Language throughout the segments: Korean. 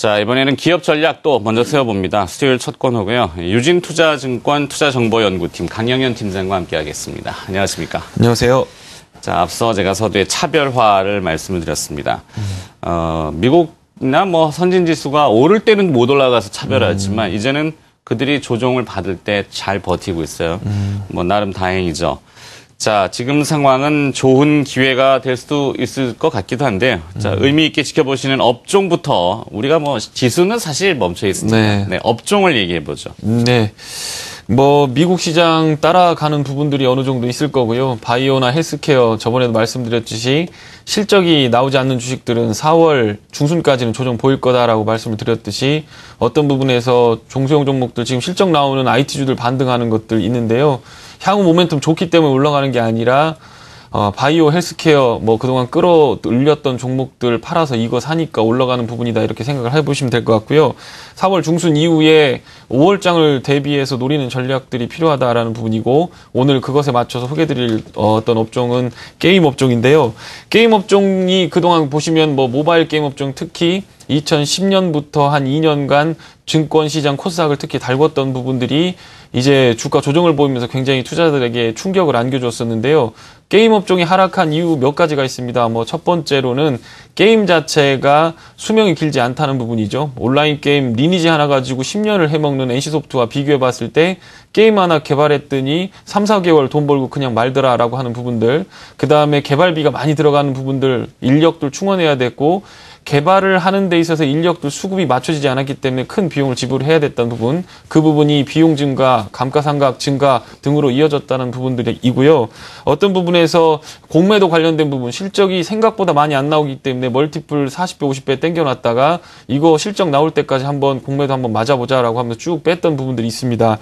자, 이번에는 기업 전략도 먼저 세워봅니다. 수요일 첫 코너고요. 유진투자증권 투자정보연구팀 강영현 팀장과 함께하겠습니다. 안녕하십니까? 안녕하세요. 자, 앞서 제가 서두에 차별화를 말씀을 드렸습니다. 미국이나 뭐 선진지수가 오를 때는 못 올라가서 차별화했지만 이제는 그들이 조정을 받을 때 잘 버티고 있어요. 뭐 나름 다행이죠. 자, 지금 상황은 좋은 기회가 될 수도 있을 것 같기도 한데요. 자, 의미 있게 지켜보시는 업종부터 우리가 뭐 지수는 사실 멈춰 있습니다. 네, 업종을 얘기해 보죠. 네. 뭐 미국 시장 따라가는 부분들이 어느 정도 있을 거고요. 바이오나 헬스케어 저번에도 말씀드렸듯이 실적이 나오지 않는 주식들은 4월 중순까지는 조정 보일 거다라고 말씀을 드렸듯이 어떤 부분에서 종소형 종목들 지금 실적 나오는 IT주들 반등하는 것들 있는데요. 향후 모멘텀 좋기 때문에 올라가는 게 아니라 바이오 헬스케어 뭐 그동안 끌어올렸던 종목들 팔아서 이거 사니까 올라가는 부분이다 이렇게 생각을 해보시면 될 것 같고요. 4월 중순 이후에 5월장을 대비해서 노리는 전략들이 필요하다라는 부분이고 오늘 그것에 맞춰서 소개드릴 어떤 업종은 게임 업종인데요. 게임 업종이 그동안 보시면 뭐 모바일 게임 업종 특히 2010년부터 한 2년간 증권시장 코스닥을 특히 달궜던 부분들이 이제 주가 조정을 보이면서 굉장히 투자자들에게 충격을 안겨줬었는데요. 게임 업종이 하락한 이유 몇 가지가 있습니다. 뭐 첫 번째로는 게임 자체가 수명이 길지 않다는 부분이죠. 온라인 게임 리니지 하나 가지고 10년을 해먹는 NC소프트와 비교해봤을 때 게임 하나 개발했더니 3, 4개월 돈 벌고 그냥 말더라라고 하는 부분들, 그 다음에 개발비가 많이 들어가는 부분들, 인력들 충원해야 됐고 개발을 하는 데 있어서 인력들 수급이 맞춰지지 않았기 때문에 큰 비용을 지불해야 됐던 부분, 그 부분이 비용 증가, 감가상각 증가 등으로 이어졌다는 부분들이고요. 어떤 부분에서 공매도 관련된 부분, 실적이 생각보다 많이 안 나오기 때문에 멀티플 40배, 50배 땡겨놨다가 이거 실적 나올 때까지 한번 공매도 한번 맞아보자라고 하면서 쭉 뺐던 부분들이 있습니다.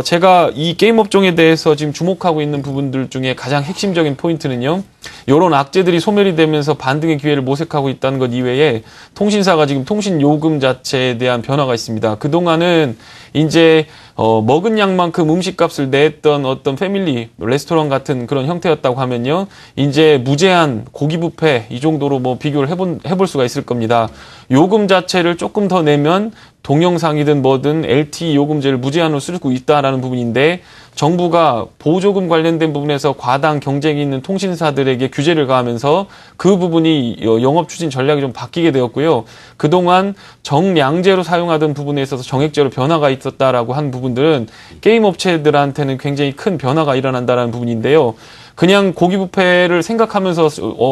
제가 이 게임 업종에 대해서 지금 주목하고 있는 부분들 중에 가장 핵심적인 포인트는요. 이런 악재들이 소멸이 되면서 반등의 기회를 모색하고 있다는 것 이외에 통신사가 지금 통신 요금 자체에 대한 변화가 있습니다. 그동안은 이제 먹은 양만큼 음식값을 냈던 어떤 패밀리 레스토랑 같은 그런 형태였다고 하면요. 이제 무제한 고기 뷔페 이 정도로 뭐 비교를 해볼 수가 있을 겁니다. 요금 자체를 조금 더 내면 동영상이든 뭐든 LTE 요금제를 무제한으로 쓸 수 있다라는 부분인데 정부가 보조금 관련된 부분에서 과당 경쟁이 있는 통신사들에게 규제를 가하면서 그 부분이 영업 추진 전략이 좀 바뀌게 되었고요. 그동안 정량제로 사용하던 부분에 있어서 정액제로 변화가 있었다라고 한 부분들은 게임 업체들한테는 굉장히 큰 변화가 일어난다는 부분인데요. 그냥 고기 뷔페를 생각하면서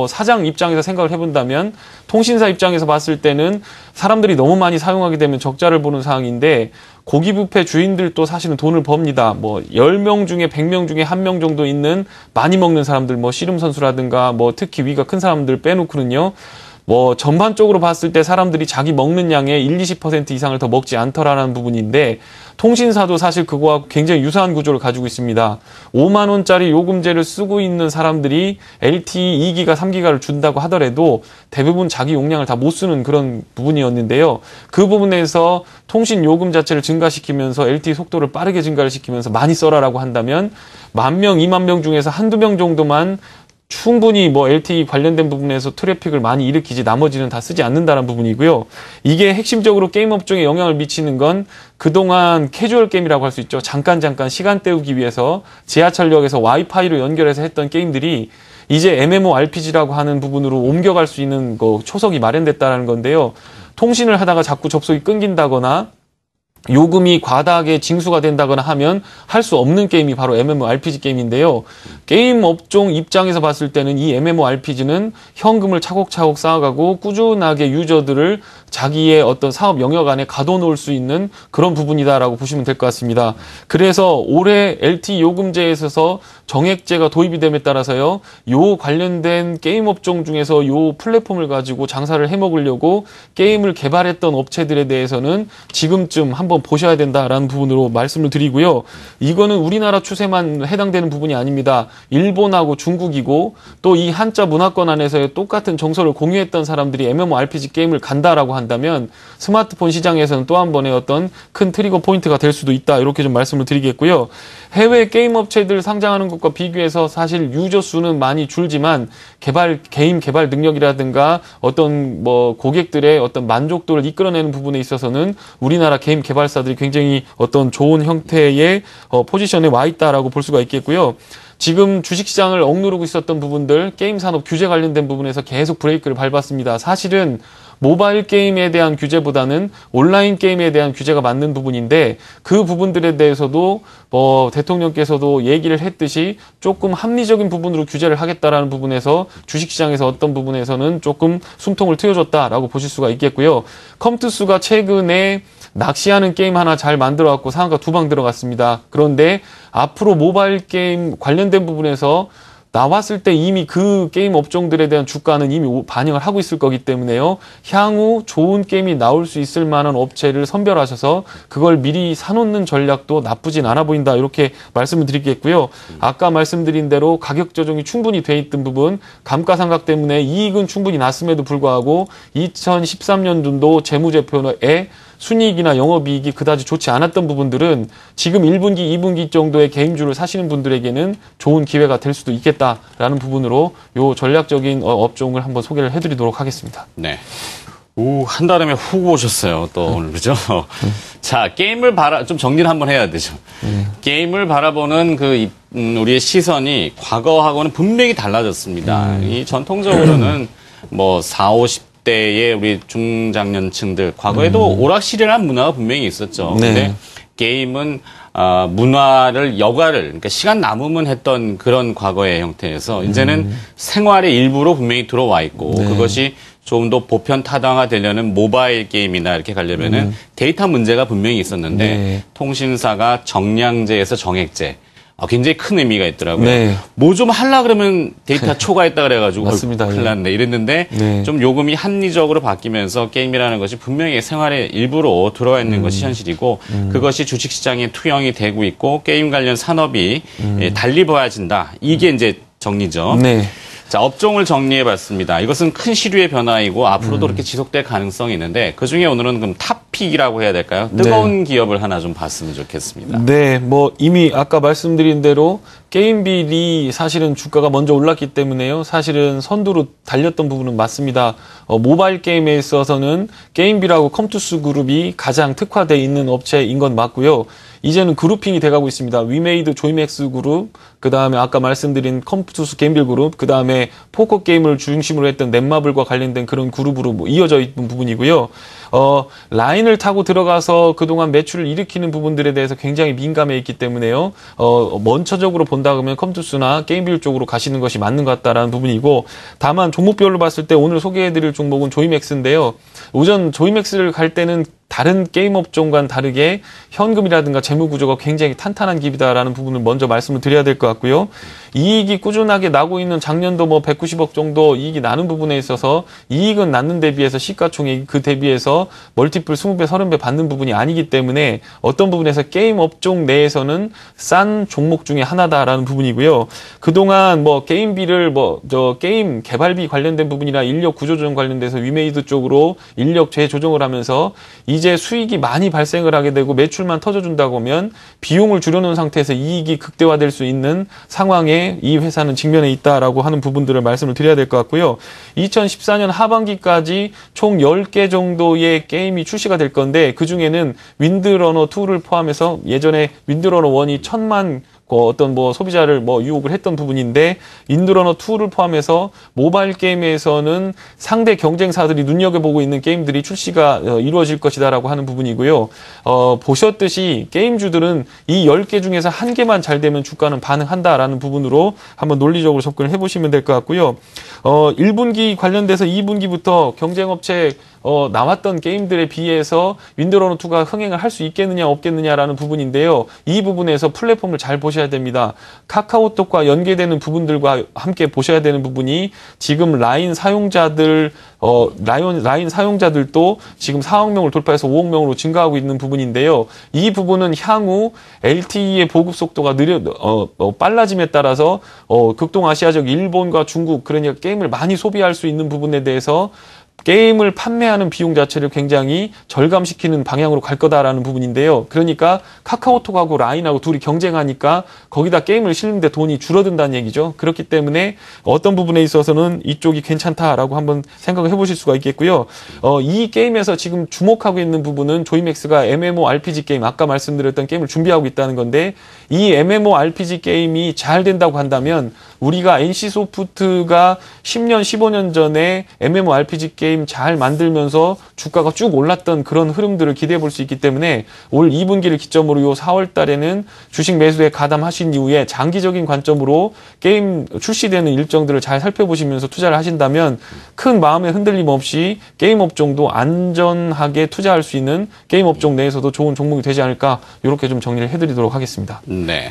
사장 입장에서 생각을 해본다면 통신사 입장에서 봤을 때는 사람들이 너무 많이 사용하게 되면 적자를 보는 상황인데 고기 뷔페 주인들도 사실은 돈을 법니다. 뭐 10명 중에 100명 중에 1명 정도 있는 많이 먹는 사람들, 뭐 씨름 선수라든가 뭐 특히 위가 큰 사람들 빼놓고는요. 뭐 전반적으로 봤을 때 사람들이 자기 먹는 양의 20% 이상을 더 먹지 않더라라는 부분인데 통신사도 사실 그거와 굉장히 유사한 구조를 가지고 있습니다. 5만 원짜리 요금제를 쓰고 있는 사람들이 LTE 2기가 3기가를 준다고 하더라도 대부분 자기 용량을 다 못 쓰는 그런 부분이었는데요. 그 부분에서 통신 요금 자체를 증가시키면서 LTE 속도를 빠르게 증가를 시키면서 많이 써라라고 한다면 10,000명, 20,000명 중에서 한두 명 정도만 충분히 뭐 LTE 관련된 부분에서 트래픽을 많이 일으키지 나머지는 다 쓰지 않는다는 부분이고요. 이게 핵심적으로 게임 업종에 영향을 미치는 건 그동안 캐주얼 게임이라고 할 수 있죠. 잠깐 시간 때우기 위해서 지하철역에서 와이파이로 연결해서 했던 게임들이 이제 MMORPG라고 하는 부분으로 옮겨갈 수 있는 초석이 마련됐다는 건데요. 통신을 하다가 자꾸 접속이 끊긴다거나 요금이 과다하게 징수가 된다거나 하면 할 수 없는 게임이 바로 MMORPG 게임인데요. 게임 업종 입장에서 봤을 때는 이 MMORPG는 현금을 차곡차곡 쌓아가고 꾸준하게 유저들을 자기의 어떤 사업 영역 안에 가둬놓을 수 있는 그런 부분이다라고 보시면 될 것 같습니다. 그래서 올해 LTE 요금제에 있어서 정액제가 도입이 됨에 따라서요. 요 관련된 게임 업종 중에서 요 플랫폼을 가지고 장사를 해먹으려고 게임을 개발했던 업체들에 대해서는 지금쯤 한번 보셔야 된다라는 부분으로 말씀을 드리고요. 이거는 우리나라 추세만 해당되는 부분이 아닙니다. 일본하고 중국이고 또 이 한자 문화권 안에서의 똑같은 정서를 공유했던 사람들이 MMORPG 게임을 간다라고 한다면 스마트폰 시장에서는 또 한 번의 어떤 큰 트리거 포인트가 될 수도 있다. 이렇게 좀 말씀을 드리겠고요. 해외 게임 업체들 상장하는 것과 비교해서 사실 유저 수는 많이 줄지만 게임 개발 능력이라든가 어떤 뭐 고객들의 어떤 만족도를 이끌어내는 부분에 있어서는 우리나라 게임 개발사들이 굉장히 어떤 좋은 형태의 포지션에 와 있다라고 볼 수가 있겠고요. 지금 주식시장을 억누르고 있었던 부분들, 게임 산업 규제 관련된 부분에서 계속 브레이크를 밟았습니다. 사실은 모바일 게임에 대한 규제보다는 온라인 게임에 대한 규제가 맞는 부분인데 그 부분들에 대해서도 대통령께서도 얘기를 했듯이 조금 합리적인 부분으로 규제를 하겠다라는 부분에서 주식시장에서 어떤 부분에서는 조금 숨통을 트여줬다라고 보실 수가 있겠고요. 컴투스가 최근에 낚시하는 게임 하나 잘 만들어갖고 상한가 2방 들어갔습니다. 그런데 앞으로 모바일 게임 관련된 부분에서 나왔을 때 이미 그 게임 업종들에 대한 주가는 이미 반영을 하고 있을 거기 때문에요. 향후 좋은 게임이 나올 수 있을 만한 업체를 선별하셔서 그걸 미리 사놓는 전략도 나쁘진 않아 보인다. 이렇게 말씀을 드리겠고요. 아까 말씀드린 대로 가격 조정이 충분히 돼 있던 부분, 감가상각 때문에 이익은 충분히 났음에도 불구하고 2013년도 재무제표에 순이익이나 영업이익이 그다지 좋지 않았던 부분들은 지금 1분기, 2분기 정도의 게임주를 사시는 분들에게는 좋은 기회가 될 수도 있겠다라는 부분으로 요 전략적인 업종을 한번 소개를 해드리도록 하겠습니다. 네. 오, 한달음에 훅 오셨어요, 또 오늘, 그죠? 자, 게임을 좀 정리를 한번 해야 되죠. 게임을 바라보는 우리의 시선이 과거하고는 분명히 달라졌습니다. 이 전통적으로는 뭐 40, 50대의 우리 중장년층들, 과거에도 오락실이라는 문화가 분명히 있었죠. 네. 근데 게임은 문화를 여가를, 그러니까 시간 남으면 했던 그런 과거의 형태에서 이제는 생활의 일부로 분명히 들어와 있고 네. 그것이 좀 더 보편타당화 되려는 모바일 게임이나 이렇게 가려면은 데이터 문제가 분명히 있었는데 네. 통신사가 정량제에서 정액제, 굉장히 큰 의미가 있더라고요. 네. 뭐 좀 하려 그러면 데이터 초과했다 그래가지고 맞습니다. 큰일 났네 이랬는데 네. 좀 요금이 합리적으로 바뀌면서 게임이라는 것이 분명히 생활의 일부로 들어와 있는 것이 현실이고 그것이 주식시장에 투영이 되고 있고 게임 관련 산업이 달리 보여진다. 이게 이제 정리죠. 네. 자, 업종을 정리해봤습니다. 이것은 큰 시류의 변화이고 앞으로도 그렇게 지속될 가능성이 있는데 그중에 오늘은 그럼 탑픽이라고 해야 될까요? 뜨거운 기업을 하나 좀 봤으면 좋겠습니다. 네, 뭐 이미 아까 말씀드린 대로 게임빌이 사실은 주가가 먼저 올랐기 때문에요. 사실은 선두로 달렸던 부분은 맞습니다. 모바일 게임에 있어서는 게임빌하고 컴투스 그룹이 가장 특화되어 있는 업체인 건 맞고요. 이제는 그룹핑이 돼가고 있습니다. 위메이드 조이맥스 그룹, 그 다음에 아까 말씀드린 컴투스 게임빌 그룹, 그 다음에 포커 게임을 중심으로 했던 넷마블과 관련된 그런 그룹으로 뭐 이어져 있는 부분이고요. 라인을 타고 들어가서 그동안 매출을 일으키는 부분들에 대해서 굉장히 민감해 있기 때문에요. 먼저적으로 본다 그러면 컴투스나 게임빌 쪽으로 가시는 것이 맞는 것 같다라는 부분이고, 다만 종목별로 봤을 때 오늘 소개해드릴 종목은 조이맥스인데요. 우선 조이맥스를 갈 때는 다른 게임 업종과는 다르게 현금이라든가 재무 구조가 굉장히 탄탄한 기업이다라는 부분을 먼저 말씀을 드려야 될 것 같고요. 이익이 꾸준하게 나고 있는 작년도 뭐 190억 정도 이익이 나는 부분에 있어서 이익은 낳는 데 비해서 시가총액이 그 대비해서 멀티플 20배, 30배 받는 부분이 아니기 때문에 어떤 부분에서 게임 업종 내에서는 싼 종목 중에 하나다라는 부분이고요. 그동안 뭐 게임비를 게임 개발비 관련된 부분이나 인력 구조조정 관련돼서 위메이드 쪽으로 인력 재조정을 하면서 이제 수익이 많이 발생을 하게 되고 매출만 터져준다고 하면 비용을 줄여놓은 상태에서 이익이 극대화될 수 있는 상황에 이 회사는 직면해 있다라고 하는 부분들을 말씀을 드려야 될 것 같고요. 2014년 하반기까지 총 10개 정도의 게임이 출시가 될 건데 그중에는 윈드러너 2를 포함해서 예전에 윈드러너 1이 1000만 어떤 소비자를 유혹을 했던 부분인데 윈드러너 2를 포함해서 모바일 게임에서는 상대 경쟁사들이 눈여겨보고 있는 게임들이 출시가 이루어질 것이다라고 하는 부분이고요. 보셨듯이 게임주들은 이 10개 중에서 한 개만 잘 되면 주가는 반응한다라는 부분으로 한번 논리적으로 접근을 해보시면 될 것 같고요. 1분기 관련돼서 2분기부터 경쟁업체 나왔던 게임들에 비해서 윈드러너 2가 흥행을 할 수 있겠느냐 없겠느냐라는 부분인데요. 이 부분에서 플랫폼을 잘 보셔야 됩니다. 카카오톡과 연계되는 부분들과 함께 보셔야 되는 부분이 지금 라인 사용자들 라인 사용자들도 지금 4억 명을 돌파해서 5억 명으로 증가하고 있는 부분인데요. 이 부분은 향후 LTE의 보급 속도가 빨라짐에 따라서 극동아시아적 일본과 중국 그러니까 게임을 많이 소비할 수 있는 부분에 대해서 게임을 판매하는 비용 자체를 굉장히 절감시키는 방향으로 갈 거다라는 부분인데요. 그러니까 카카오톡하고 라인하고 둘이 경쟁하니까 거기다 게임을 실는데 돈이 줄어든다는 얘기죠. 그렇기 때문에 어떤 부분에 있어서는 이쪽이 괜찮다라고 한번 생각을 해보실 수가 있겠고요. 이 게임에서 지금 주목하고 있는 부분은 조이맥스가 MMORPG 게임, 아까 말씀드렸던 게임을 준비하고 있다는 건데, 이 MMORPG 게임이 잘 된다고 한다면 우리가 NC소프트가 10년, 15년 전에 MMORPG 게임 잘 만들면서 주가가 쭉 올랐던 그런 흐름들을 기대해 볼 수 있기 때문에 올 2분기를 기점으로 요 4월 달에는 주식 매수에 가담하신 이후에 장기적인 관점으로 게임 출시되는 일정들을 잘 살펴보시면서 투자를 하신다면 큰 마음의 흔들림 없이 게임 업종도 안전하게 투자할 수 있는 게임 업종 내에서도 좋은 종목이 되지 않을까, 이렇게 좀 정리를 해드리도록 하겠습니다. 네.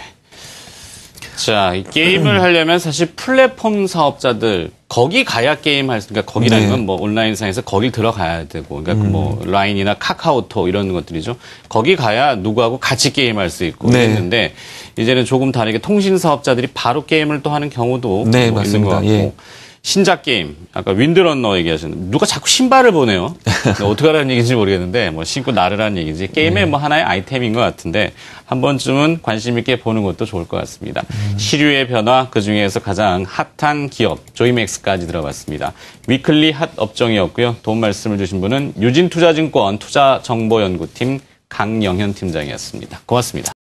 자, 이 게임을 하려면 사실 플랫폼 사업자들, 거기 가야 게임 할 수, 그러니까 거기라는 건 뭐 온라인상에서 거길 들어가야 되고, 그러니까 뭐 라인이나 카카오톡 이런 것들이죠. 거기 가야 누구하고 같이 게임할 수 있고 있는데, 이제는 조금 다르게 통신 사업자들이 바로 게임을 또 하는 경우도 뭐 있는 것 같고. 예. 신작 게임, 아까 윈드런너 얘기하셨는데, 누가 자꾸 신발을 보내요. 어떻게 하라는 얘기인지 모르겠는데, 뭐 신고 나르라는 얘기인지, 게임의 뭐 하나의 아이템인 것 같은데, 한 번쯤은 관심 있게 보는 것도 좋을 것 같습니다. 시류의 변화, 그 중에서 가장 핫한 기업, 조이맥스까지 들어봤습니다. 위클리 핫 업종이었고요. 도움 말씀을 주신 분은 유진투자증권 투자정보연구팀 강영현 팀장이었습니다. 고맙습니다.